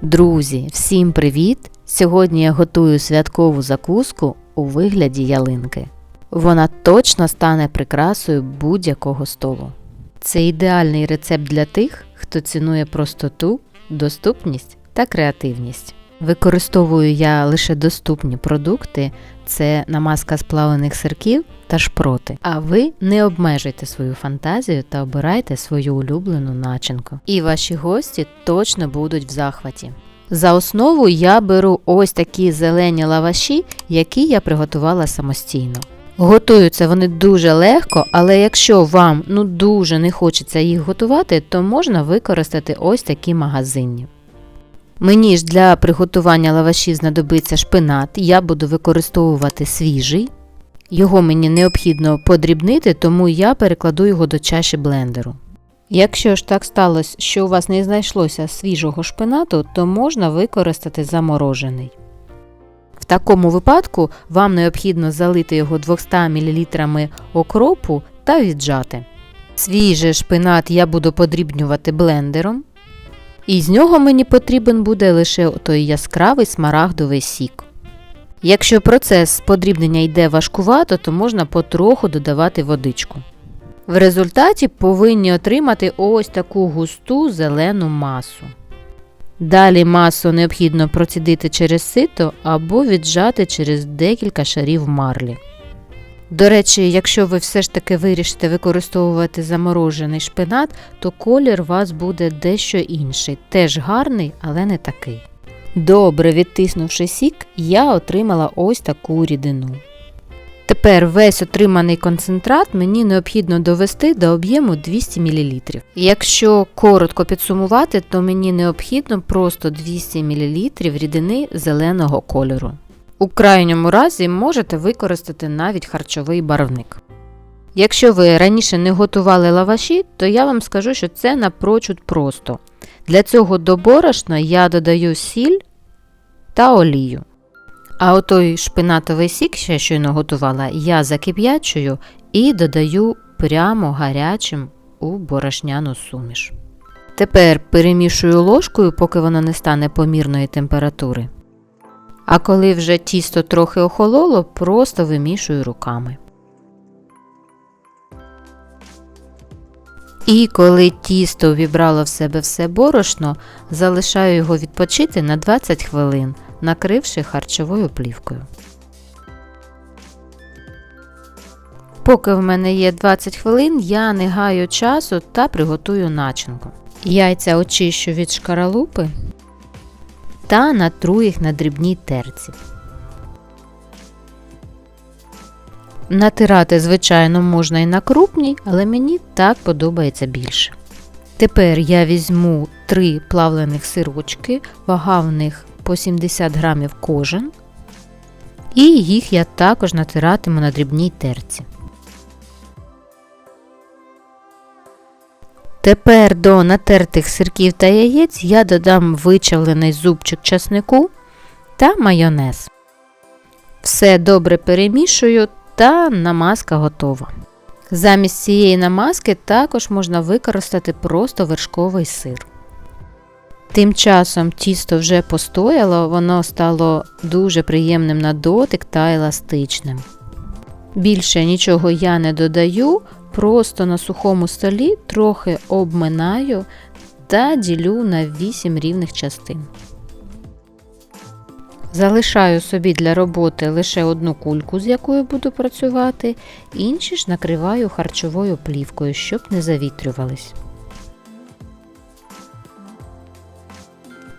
Друзі, всім привіт! Сьогодні я готую святкову закуску у вигляді ялинки. Вона точно стане прикрасою будь-якого столу. Це ідеальний рецепт для тих, хто цінує простоту, доступність та креативність. Використовую я лише доступні продукти – це намазка з плавлених сирків та шпроти. А ви не обмежуйте свою фантазію та обирайте свою улюблену начинку. І ваші гості точно будуть в захваті. За основу я беру ось такі зелені лаваші, які я приготувала самостійно. Готуються вони дуже легко, але якщо вам дуже не хочеться їх готувати, то можна використати ось такі магазинні. Мені ж для приготування лавашів знадобиться шпинат, я буду використовувати свіжий. Його мені необхідно подрібнити, тому я перекладу його до чаші блендеру. Якщо ж так сталося, що у вас не знайшлося свіжого шпинату, то можна використати заморожений. В такому випадку вам необхідно залити його 200 мл окропу та віджати. Свіжий шпинат я буду подрібнювати блендером. І з нього мені потрібен буде лише той яскравий смарагдовий сік. Якщо процес подрібнення йде важкувато, то можна потроху додавати водичку. В результаті повинні отримати ось таку густу зелену масу. Далі масу необхідно процідити через сито або віджати через декілька шарів марлі. До речі, якщо ви все ж таки вирішите використовувати заморожений шпинат, то колір у вас буде дещо інший, теж гарний, але не такий. Добре відтиснувши сік, я отримала ось таку рідину. Тепер весь отриманий концентрат мені необхідно довести до об'єму 200 мл. Якщо коротко підсумувати, то мені необхідно просто 200 мл рідини зеленого кольору. У крайньому разі можете використати навіть харчовий барвник. Якщо ви раніше не готували лаваші, то я вам скажу, що це напрочуд просто. Для цього до борошна я додаю сіль та олію. А отой шпинатовий сік, що я щойно готувала, я закип'ячую і додаю прямо гарячим у борошняну суміш. Тепер перемішую ложкою, поки воно не стане помірної температури. А коли вже тісто трохи охололо, просто вимішую руками. І коли тісто увібрало в себе все борошно, залишаю його відпочити на 20 хвилин, накривши харчовою плівкою. Поки в мене є 20 хвилин, я не гаю часу та приготую начинку. Яйця очищу від шкаралупи та натру їх на дрібній терці. Натирати, звичайно, можна і на крупній, але мені так подобається більше. Тепер я візьму 3 плавлених сирочки, вага в них по 70 грамів кожен, і їх я також натиратиму на дрібній терці. Тепер до натертих сирків та яєць я додам вичавлений зубчик часнику та майонез. Все добре перемішую та намазка готова. Замість цієї намазки також можна використати просто вершковий сир. Тим часом тісто вже постояло, воно стало дуже приємним на дотик та еластичним. Більше нічого я не додаю, просто на сухому столі трохи обминаю та ділю на 8 рівних частин. Залишаю собі для роботи лише одну кульку, з якою буду працювати, інші ж накриваю харчовою плівкою, щоб не завітрювались.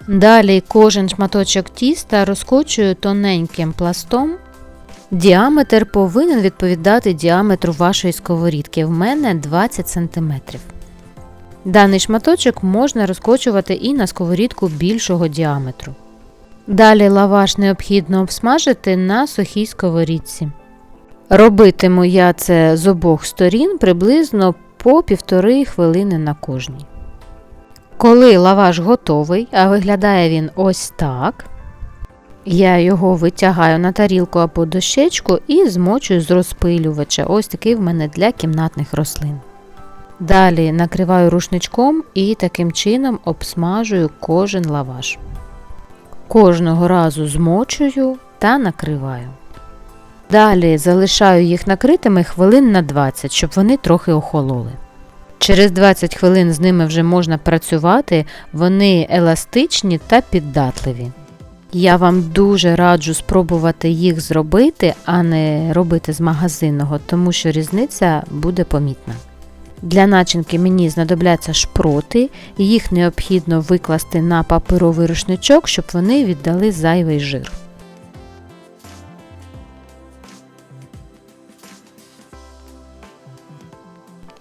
Далі кожен шматочок тіста розкочую тоненьким пластом. Діаметр повинен відповідати діаметру вашої сковорідки, в мене 20 см. Даний шматочок можна розкочувати і на сковорідку більшого діаметру. Далі лаваш необхідно обсмажити на сухій сковорідці. Робитиму я це з обох сторін приблизно по 1,5 хвилини на кожній. Коли лаваш готовий, а виглядає він ось так, я його витягаю на тарілку або дощечку і змочую з розпилювача. Ось такий в мене для кімнатних рослин. Далі накриваю рушничком і таким чином обсмажую кожен лаваш. Кожного разу змочую та накриваю. Далі залишаю їх накритими хвилин на 20, щоб вони трохи охололи. Через 20 хвилин з ними вже можна працювати, вони еластичні та піддатливі. Я вам дуже раджу спробувати їх зробити, а не робити з магазинного, тому що різниця буде помітна. Для начинки мені знадобляться шпроти, їх необхідно викласти на паперовий рушничок, щоб вони віддали зайвий жир.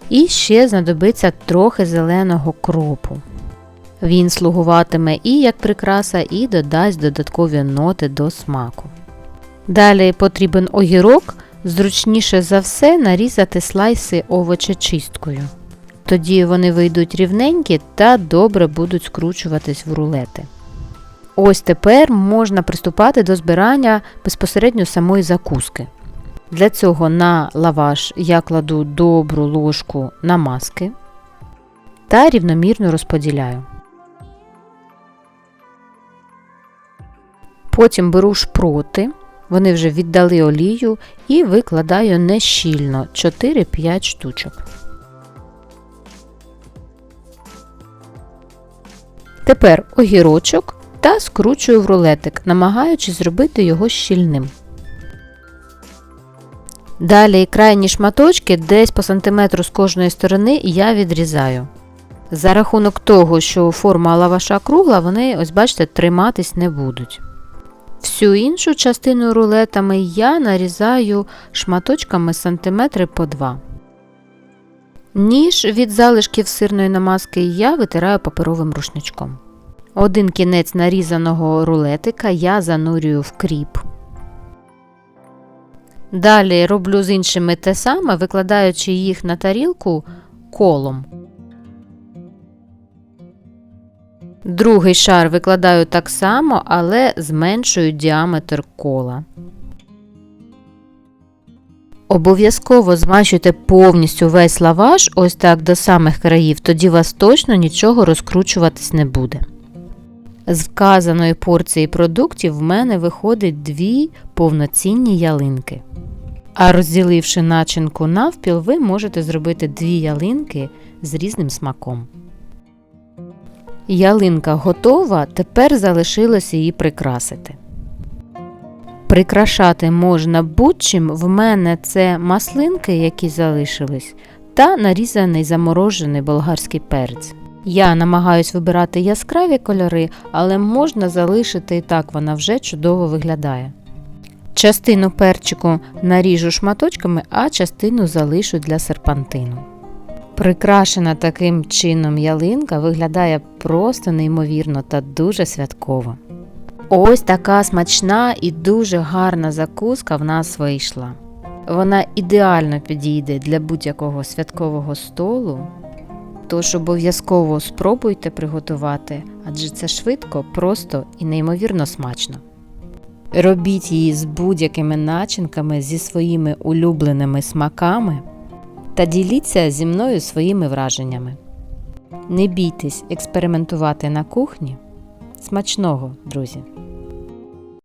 І ще знадобиться трохи зеленого кропу. Він слугуватиме і як прикраса, і додасть додаткові ноти до смаку. Далі потрібен огірок, зручніше за все нарізати слайси овочечисткою. Тоді вони вийдуть рівненькі та добре будуть скручуватись в рулети. Ось тепер можна приступати до збирання безпосередньо самої закуски. Для цього на лаваш я кладу добру ложку намазки та рівномірно розподіляю. Потім беру шпроти, вони вже віддали олію, і викладаю нещільно 4-5 штучок. Тепер огірочок та скручую в рулетик, намагаючись зробити його щільним. Далі крайні шматочки десь по сантиметру з кожної сторони я відрізаю. За рахунок того, що форма лаваша кругла, вони, ось бачите, триматись не будуть. Всю іншу частину рулетами я нарізаю шматочками сантиметри по 2. Ніж від залишків сирної намазки я витираю паперовим рушничком. Один кінець нарізаного рулетика я занурюю в кріп. Далі роблю з іншими те саме, викладаючи їх на тарілку колом. Другий шар викладаю так само, але зменшую діаметр кола. Обов'язково змащуйте повністю весь лаваш ось так до самих країв, тоді у вас точно нічого розкручуватись не буде. З вказаної порції продуктів в мене виходить 2 повноцінні ялинки. А розділивши начинку навпіл, ви можете зробити 2 ялинки з різним смаком. Ялинка готова, тепер залишилось її прикрасити. Прикрашати можна будь-чим, в мене це маслинки, які залишились, та нарізаний заморожений болгарський перець. Я намагаюсь вибирати яскраві кольори, але можна залишити і так, вона вже чудово виглядає. Частину перчику наріжу шматочками, а частину залишу для серпантину. Прикрашена таким чином ялинка виглядає просто неймовірно та дуже святково. Ось така смачна і дуже гарна закуска в нас вийшла. Вона ідеально підійде для будь-якого святкового столу, тож обов'язково спробуйте приготувати, адже це швидко, просто і неймовірно смачно. Робіть її з будь-якими начинками, зі своїми улюбленими смаками та діліться зі мною своїми враженнями. Не бійтесь експериментувати на кухні. Смачного, друзі!